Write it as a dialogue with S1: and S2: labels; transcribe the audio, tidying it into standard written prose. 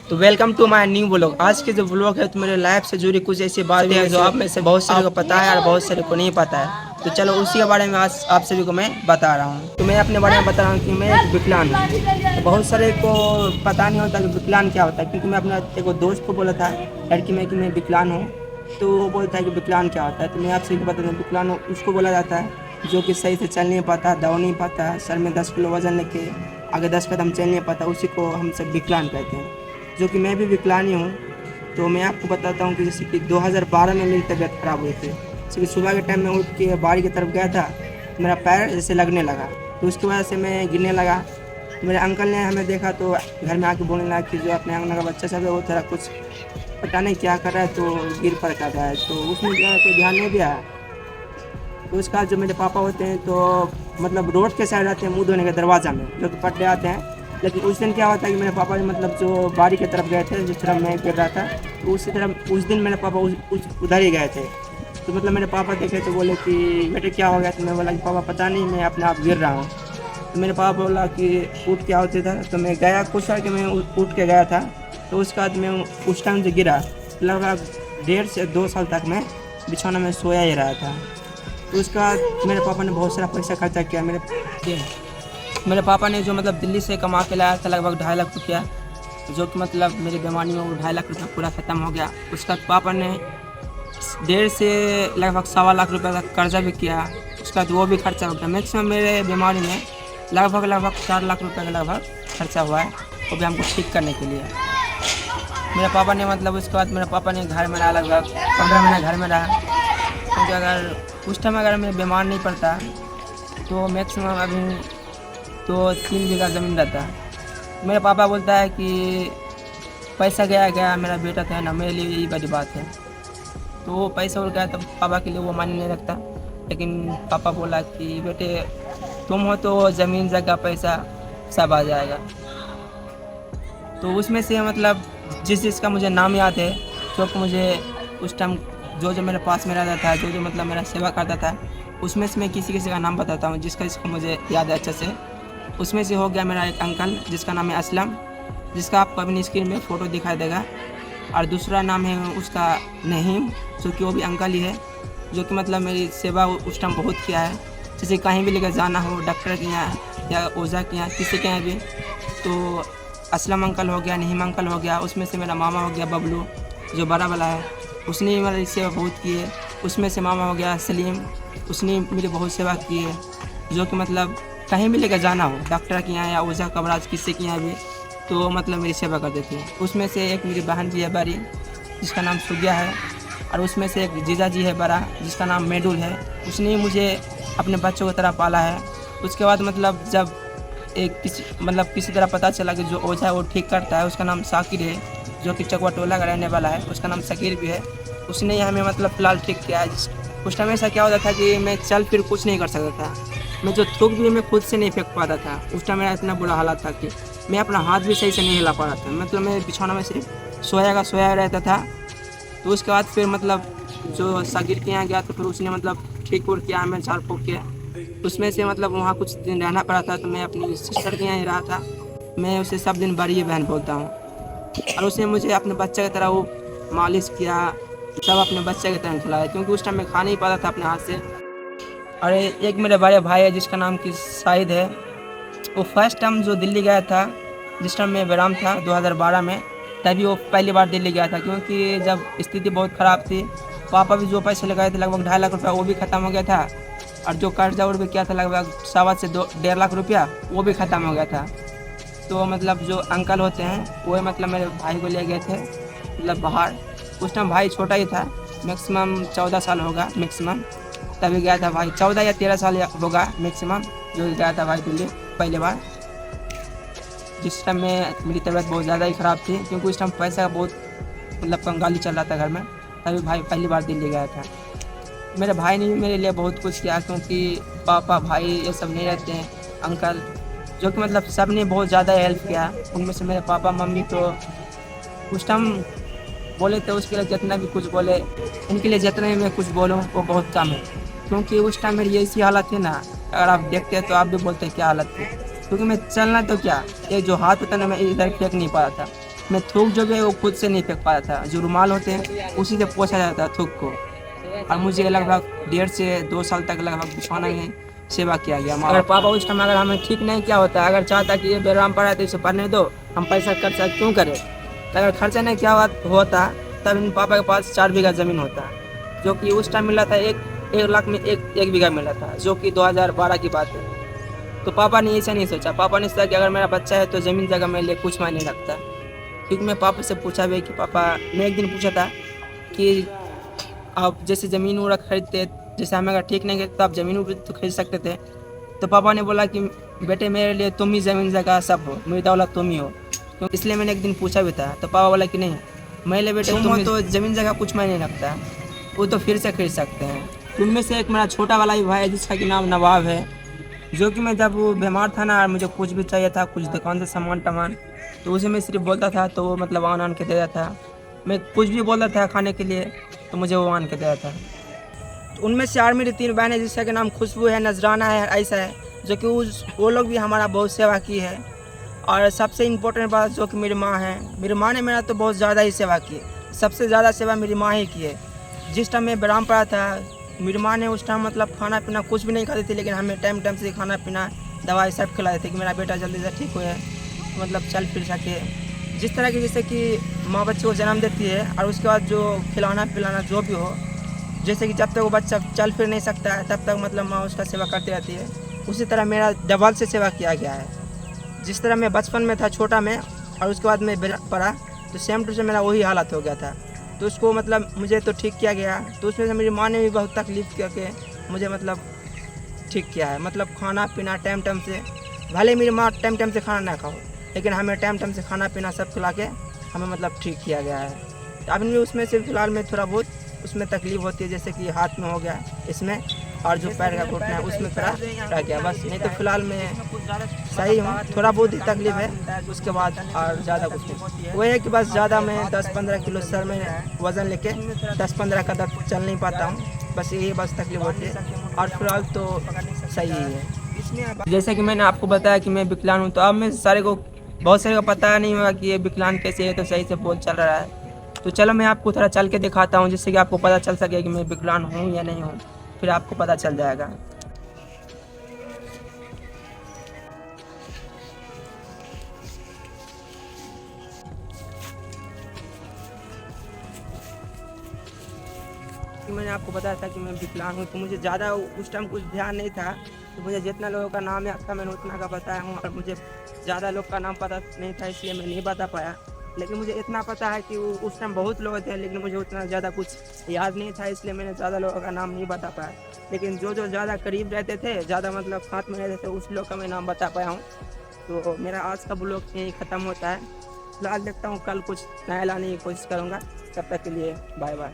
S1: तो welcome to my new blog. आज के जो ब्लॉग है तो मेरे लाइफ से जुड़ी कुछ ऐसी बातें हैं जो आप में से बहुत सारे को पता है और बहुत सारे को नहीं पता है। तो चलो उसी के बारे में आज आप सभी को मैं बता रहा हूँ। तो मैं अपने बारे में बता रहा हूँ कि मैं एक विकलांग हूँ। तो बहुत सारे को पता नहीं होता कि विकलांग क्या होता है, क्योंकि मैं अपना एक दोस्त को बोला था लड़की में कि मैं विकलांग हूँ, तो वो बोलता है कि विकलांग क्या होता है। तो मैं आप सभी को बता दूँ, विकलांग उसको बोला जाता है जो कि सही से चल नहीं पाता, दौड़ नहीं पाता, सर में 10 किलो वजन लेके आगे 10 कदम चल नहीं पाता, उसी को हम सब विकलांग कहते हैं। जो कि मैं भी विकलांग ही हूँ। तो मैं आपको बताता हूँ कि जैसे कि 2012 में मेरी तबीयत ख़राब हुई थी। जैसे कि सुबह के टाइम में उठ के बाड़ी की तरफ गया था, मेरा पैर जैसे लगने लगा, तो उसकी वजह से मैं गिरने लगा। तो मेरे अंकल ने हमें देखा तो घर में आके बोलने लगा कि जो अपने अंकल का बच्चा सब है वो थोड़ा कुछ पता नहीं क्या कर रहा है, तो गिर पड़ कर रहा है। तो उसमें जो है कोई ध्यान नहीं दिया। तो उसका जो मेरे पापा होते हैं तो मतलब रोड के साइड रहते हैं, मुँह धोने के दरवाज़ा में जो कि पट्टे आते हैं। लेकिन उस दिन क्या होता है कि मेरे पापा मतलब जो बाड़ी की तरफ गए थे, जिस तरफ मैं गिर रहा था, तो उसी तरफ उस दिन मेरे पापा उधर ही गए थे। तो मतलब मेरे पापा देखे तो बोले कि बेटे क्या हो गया। तो मैं बोला कि पापा पता नहीं, मैं अपने आप गिर रहा हूँ। तो मेरे पापा बोला कि उठ क्या होते था। तो मैं गया, कुछ करके मैं उठ के गया था। तो उसके बाद मैं उस टाइम से गिरा, लगभग 1.5 से 2 साल तक मैं बिछौना में सोया ही रहा था। तो उसके बाद मेरे पापा ने बहुत सारा पैसा खर्चा किया। मेरे पापा ने जो मतलब दिल्ली से कमा के लाया था लगभग 2.5 लाख रुपया, जो कि मतलब मेरी बीमारी में वो 2.5 लाख रुपया पूरा ख़त्म हो गया। उसका पापा ने 1.5 से लगभग 1.25 लाख रुपये का कर्जा भी किया, उसका तो वो भी खर्चा हो गया। मैक्सिमम मेरे बीमारी में लगभग 4 लाख रुपये का लगभग खर्चा हुआ है, वो भी हमको ठीक करने के लिए। मेरे पापा ने मतलब उसके बाद मेरे पापा ने घर में रहा, लगभग 15 महीने घर में रहा। क्योंकि अगर उस टाइम अगर मैं बीमार नहीं पड़ता तो मैक्सिमम अभी तो 3 बीघा ज़मीन रहता है। मेरे पापा बोलता है कि पैसा गया गया, मेरा बेटा तो है ना, मेरे लिए यही बड़ी बात है। तो वो पैसा उड़ गया तो पापा के लिए वो मायने नहीं रखता। लेकिन पापा बोला कि बेटे तुम हो तो ज़मीन जगह पैसा सब आ जाएगा। तो उसमें से मतलब जिस का मुझे नाम याद है, जो कि मुझे उस टाइम जो मेरे पास में रहता था, जो मतलब मेरा सेवा करता था, उसमें से मैं किसी का नाम बताता हूँ जिसका मुझे याद है अच्छे से। उसमें से हो गया मेरा एक अंकल जिसका नाम है असलम, जिसका आपको अपनी स्क्रीन में फ़ोटो दिखाई देगा। और दूसरा नाम है उसका नहीम, जो कि वो भी अंकल ही है, जो कि मतलब मेरी सेवा उस टाइम बहुत किया है। जैसे कहीं भी लेकर जाना हो, डॉक्टर के यहाँ या ओझा के यहाँ, किसी के यहाँ भी, तो असलम अंकल हो गया, नहीम अंकल हो गया। उसमें से मेरा मामा हो गया बबलू, जो बड़ा वाला है, उसने भी मेरी सेवा बहुत की है। उसमें से मामा हो गया सलीम, उसने मेरी बहुत सेवा की है। जो कि मतलब कहीं भी लेकर जाना हो, डॉक्टर के यहाँ या ओझा कबराज किसी के यहाँ भी, तो मतलब मेरी सेवा कर देती है। उसमें से एक मेरी बहन जी है बड़ी, जिसका नाम सुगिया है। और उसमें से एक जीजा जी है बड़ा, जिसका नाम मेडुल है। उसने मुझे अपने बच्चों की तरह पाला है। उसके बाद मतलब जब किसी तरह पता चला कि जो ओझा है वो ठीक करता है, उसका नाम साकिर है, जो कि चकवा टोला का रहने वाला है, उसका नाम शकीर भी है। उसने ही हमें मतलब फ़िलहाल ठीक किया है। उस टाइम ऐसा क्या होता था कि मैं चल फिर कुछ नहीं कर सकता था। मैं जो थूक भी मैं खुद से नहीं फेंक पाता था। उस टाइम मेरा इतना बुरा हालत था कि मैं अपना हाथ भी सही से नहीं हिला पा रहा था। मतलब मैं बिछौना में सिर्फ सोया रहता था। तो उसके बाद फिर मतलब जो सागिर के यहाँ गया तो फिर उसने मतलब ठीक उड़ किया, हमें झाड़ फूँक किया। उसमें से मतलब वहाँ कुछ दिन रहना पड़ा था। तो मैं अपनी सिस्टर के यहाँ ही रहा था। मैं उसे सब दिन बड़ी बहन बोलता हूँ। और उसने मुझे अपने बच्चे की तरह वो मालिश किया, सब अपने बच्चे की तरह खिलाया, क्योंकि उस टाइम मैं खा नहीं पाता था अपने हाथ से। और एक मेरे बड़े भाई है जिसका नाम कि शाहिद है। वो फर्स्ट टाइम जो दिल्ली गया था, जिस टाइम मैं बैराम था 2012 में, तभी वो पहली बार दिल्ली गया था। क्योंकि जब स्थिति बहुत ख़राब थी, पापा भी जो पैसे लगाए थे लगभग 2.5 लाख रुपया, वो भी ख़त्म हो गया था। और जो कर्जा उड़ भी किया था लगभग 1.25 से 1.5 लाख रुपया, वो भी ख़त्म हो गया था। तो मतलब जो अंकल होते हैं वो मतलब मेरे भाई को ले गए थे मतलब बाहर। उस टाइम भाई छोटा ही था, मैक्सिमम 14 साल होगा मैक्सिमम, तभी गया था भाई। 14 या 13 साल होगा मैक्सिमम जो गया था भाई दिल्ली पहली बार। जिस टाइम में मेरी तबीयत बहुत ज़्यादा ही ख़राब थी, क्योंकि उस टाइम पैसा का बहुत मतलब कंगाली चल रहा था घर में, तभी भाई पहली बार दिल्ली गया था। मेरे भाई ने भी मेरे लिए बहुत कुछ किया, क्योंकि पापा भाई ये सब नहीं रहते हैं, अंकल, जो कि मतलब सब ने बहुत ज़्यादा हेल्प किया। उनमें से मेरे पापा मम्मी तो उस टाइम बोले थे, उसके लिए जितना भी कुछ बोले, उनके लिए जितना भी मैं कुछ बोलूँ वो बहुत कम है। क्योंकि उस टाइम मेरी ऐसी हालत थी ना, अगर आप देखते हैं तो आप भी बोलते हैं क्या हालत थी। क्योंकि मैं चलना तो क्या, ये जो हाथ होता ना, मैं इधर फेंक नहीं पा रहा था। मैं थूक जो भी है वो खुद से नहीं फेंक पाता था, जो रुमाल होते हैं उसी से पोंछा जाता था थूक को। और मुझे लगभग 1.5 से 2 साल तक लगभग बिछौना में सेवा किया गया। अगर पापा उस टाइम अगर हमें ठीक नहीं किया होता, अगर चाहता कि ये बेराम पड़ा है तो इसे पढ़ने दो, हम पैसा खर्चा क्यों करें, तो अगर खर्चा नहीं किया होता तब इन पापा के पास 4 बीघा ज़मीन होता, जो कि उस टाइम मिला था 1 लाख में एक बीघा मिला था, जो कि 2012 की बात है। तो पापा ने ऐसा नहीं सोचा, पापा ने सोचा कि अगर मेरा बच्चा है तो ज़मीन जगह मेरे लिए कुछ मायने रखता। क्योंकि मैं पापा से पूछा भी कि पापा, मैं एक दिन पूछा था कि आप जैसे ज़मीन वगैरह खरीदते, जैसे हमें अगर ठीक नहीं करते तो आप ज़मीन भी तो खरीद सकते थे। तो पापा ने बोला कि बेटे मेरे लिए तुम ही ज़मीन जगह सब हो, मेरी दौलत तुम ही हो। तो इसलिए मैंने एक दिन पूछा भी था, तो पापा बोला कि नहीं, मेरे लिए बेटे तुम हो तो ज़मीन जगह कुछ मायने रखता है, वो तो फिर से खरीद सकते हैं। उनमें से एक मेरा छोटा वाला भी भाई है जिसका कि नाम नवाब है, जो कि मैं जब वो बीमार था ना और मुझे कुछ भी चाहिए था, कुछ दुकान से सामान तो उसे मैं सिर्फ बोलता था तो वो मतलब आन के दे देता था। मैं कुछ भी बोलता था खाने के लिए तो मुझे वो आन के दे देता। तो उनमें से और मेरी 3 बहन है जिसका कि नाम खुशबू है, नजराना है, ऐसा है, जो कि वो लोग भी हमारा बहुत सेवा की है। और सबसे इम्पोर्टेंट बात जो कि मेरी माँ है, मेरी माँ ने मेरा तो बहुत ज़्यादा ही सेवा की है, सबसे ज़्यादा सेवा मेरी माँ ही की है। जिस टाइम मैं बेराम पड़ा था, मेरी माँ ने उस टाइम मतलब खाना पीना कुछ भी नहीं खाती थी, लेकिन हमें टाइम टाइम से खाना पीना दवाई सब खिलाते थे कि मेरा बेटा जल्दी से ठीक हो जाए, मतलब चल फिर सके। जिस तरह की जैसे कि माँ बच्चे को जन्म देती है और उसके बाद जो खिलाना पिलाना जो भी हो, जैसे कि जब तक वो बच्चा चल फिर नहीं सकता है तब तक मतलब माँ उसका सेवा करती रहती है, उसी तरह मेरा डबल से सेवा किया गया है। जिस तरह मैं बचपन में था छोटा में और उसके बाद मैं पढ़ा तो सेम टू सेम मेरा वही हालत हो गया था। तो उसको मतलब मुझे तो ठीक किया गया, तो उसमें से मेरी माँ ने भी बहुत तकलीफ़ करके मुझे मतलब ठीक किया है। मतलब खाना पीना टाइम टाइम से, भले मेरी माँ टाइम टाइम से खाना ना खाओ, लेकिन हमें टाइम टाइम से खाना पीना सब खिला के हमें मतलब ठीक किया गया है। तो अभी उसमें से फ़िलहाल में थोड़ा बहुत उसमें तकलीफ़ होती है, जैसे कि हाथ में हो गया इसमें, और जो पैर का घुटना है उसमें थोड़ा रह गया बस, नहीं तो फिलहाल मैं सही हूँ। थोड़ा बहुत ही तकलीफ है, उसके बाद और ज़्यादा कुछ नहीं। वही है कि बस ज़्यादा मैं 10-15 किलो सर में वज़न लेके 10-15 कदम चल नहीं पाता हूँ, बस यही बस तकलीफ होती है, और फिलहाल तो सही ही है। जैसे कि मैंने आपको बताया कि मैं विकलांग हूँ, तो अब मैं बहुत सारे को पता नहीं होगा कि ये विकलांग कैसे है, तो सही से बोल चल रहा है। तो चलो मैं आपको थोड़ा चल के दिखाता हूँ, जिससे कि आपको पता चल सके कि मैं विकलांग हूँ या नहीं हूँ, फिर आपको पता चल जाएगा। कि मैंने आपको बताया था कि मैं विकलांग हूँ, तो मुझे ज़्यादा उस टाइम कुछ ध्यान नहीं था, तो मुझे जितना लोगों का नाम याद था मैंने उतना का बताया हूँ, और मुझे ज़्यादा लोग का नाम पता नहीं था इसलिए मैं नहीं बता पाया। लेकिन मुझे इतना पता है कि उस टाइम बहुत लोग थे, लेकिन मुझे उतना ज़्यादा कुछ याद नहीं था, इसलिए मैंने ज़्यादा लोगों का नाम नहीं बता पाया। लेकिन जो ज़्यादा करीब रहते थे, ज़्यादा मतलब साथ में रहते थे, उस लोग का मैं नाम बता पाया हूँ। तो मेरा आज का ब्लॉग यहीं ख़त्म होता है। फिलहाल देखता हूँ कल कुछ नया लाने की कोशिश करूँगा, तब तक के लिए बाय बाय।